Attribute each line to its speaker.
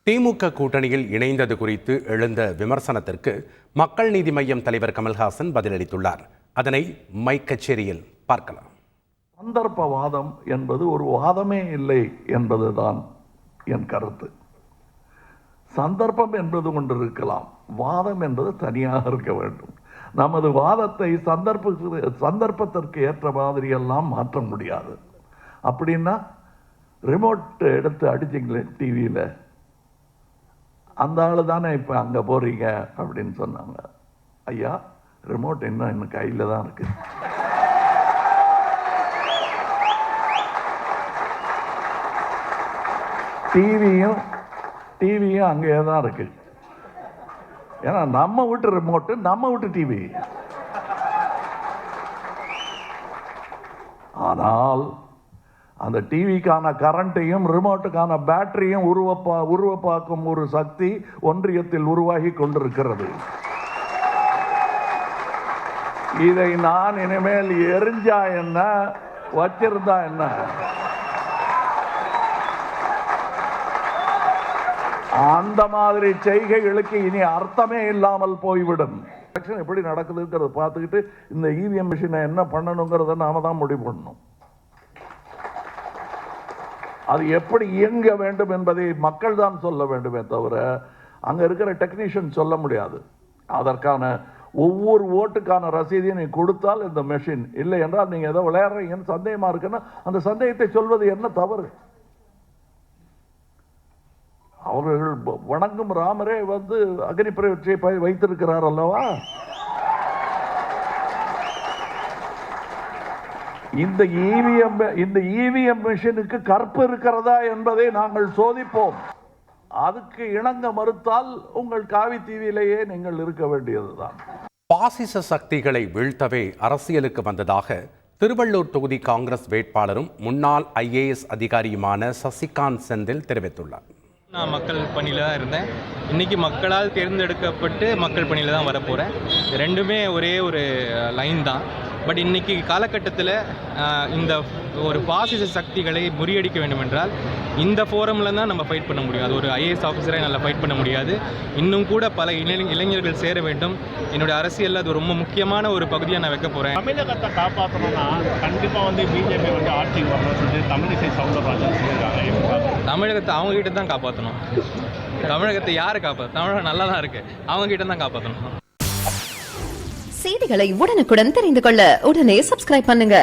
Speaker 1: திமுக கூட்டணியில் இணைந்தது குறித்து எழுந்த விமர்சனத்திற்கு மக்கள் நீதி மய்யம் தலைவர் கமல்ஹாசன் பதிலளித்துள்ளார். அதனை மைக் கச்சேரியில் பார்க்கலாம்.
Speaker 2: சந்தர்ப்பவாதம் என்பது ஒரு வாதமே இல்லை என்பதுதான் என் கருத்து. சந்தர்ப்பம் என்பது ஒன்று இருக்கலாம், வாதம் என்பது தனியாக இருக்க வேண்டும். நமது வாதத்தை சந்தர்ப்பத்திற்கு ஏற்ற மாதிரி எல்லாம் மாற்ற முடியாது. அப்படின்னா ரிமோட் எடுத்து அடிச்சிங்களே டிவியில், அந்த ஆளு தானே இப்போ அங்கே போறீங்க அப்படின்னு சொன்னாங்க. ஐயா, ரிமோட் இன்னும் கையில் தான் இருக்கு. டிவியும் அங்கேயே தான் இருக்கு. ஏன்னா நம்ம வீட்டு ரிமோட்டு, நம்ம வீட்டு டிவி. ஆனால் அந்த டிவிக்கான கரண்ட்டையும் ரிமோட்டுக்கான பேட்டரியும் உருவப்பாக்கும் ஒரு சக்தி ஒன்றியத்தில் உருவாகி கொண்டிருக்கிறது. இதை நான் இனிமேல் எரிஞ்சா என்ன, வச்சிருந்தா என்ன, அந்த மாதிரி செய்கைகளுக்கு இனி அர்த்தமே இல்லாமல் போய்விடும். எப்படி நடக்குதுங்கிறத பார்த்துக்கிட்டு இந்த இவிஎம் மிஷினை என்ன பண்ணணுங்கிறத நாம தான் முடிவு பண்ணணும். அது எப்படி இயங்க வேண்டும் என்பதை மக்கள் தான் சொல்ல வேண்டுமே தவிர அங்க இருக்கிற டெக்னீஷியன் சொல்ல முடியாது. அதற்கான ஒவ்வொரு ஓட்டுக்கான ரசீதையும் நீ கொடுத்தால் இந்த மெஷின், இல்லை என்றால் நீங்க ஏதோ விளையாடுறீங்கன்னு சந்தேகமா இருக்குன்னா அந்த சந்தேகத்தை சொல்வது என்ன தவறு? அவர்கள் வணங்கும் ராமரே அக்னி பரீட்சை வைத்திருக்கிறார் அல்லவா? இந்த இவிஎம் மிஷினுக்கு கற்பு இருக்கிறதா என்பதை நாங்கள் சோதிப்போம். அதுக்கு இணங்க மறுத்தால் உங்கள் காவி தீவிலேயே நீங்கள் இருக்க வேண்டியதுதான்.
Speaker 1: பாசிச சக்திகளை வீழ்த்தவே அரசியலுக்கு வந்ததாக திருவள்ளூர் தொகுதி காங்கிரஸ் வேட்பாளரும் முன்னாள் IAS அதிகாரியுமான சசிகாந்த் செந்தில் தெரிவித்துள்ளார்.
Speaker 3: நான் மக்கள் பணியில் தான் இருந்தேன். இன்றைக்கி மக்களால் தேர்ந்தெடுக்கப்பட்டு மக்கள் பணியில் தான் வரப்போகிறேன். ரெண்டுமே ஒரே ஒரு லைன் தான். பட் இன்றைக்கி காலகட்டத்தில் இந்த ஒரு பாசிச சக்திகளை முறியடிக்க வேண்டும் என்றால் இந்த ஃபோரமில் தான் நம்ம ஃபைட் பண்ண முடியும். அது ஒரு IAS ஆஃபீஸரை நல்லா ஃபைட் பண்ண முடியாது. இன்னும் கூட பல இளைஞர்கள் சேர வேண்டும். என்னுடைய அரசியலில் அது ரொம்ப முக்கியமான ஒரு பகுதியாக நான் வைக்க போகிறேன்.
Speaker 4: தமிழகத்தை காப்பாற்றணும்னா கண்டிப்பாக பிஜேபி ஆட்சிக்கு வரணும்னு சொல்லி தமிழிசை சவுந்தரராஜன் சொல்லியிருக்காங்க.
Speaker 3: தமிழகத்தை அவங்ககிட்ட தான் காப்பாற்றணும். தமிழகத்தை யாரை காப்பாற்ற? தமிழகம் நல்லா தான் இருக்குது, அவங்ககிட்ட தான் காப்பாற்றணும்.
Speaker 5: செய்திகளை உடனுக்குடன் தெரிந்து கொள்ள உடனே சப்ஸ்கிரைப் பண்ணுங்க.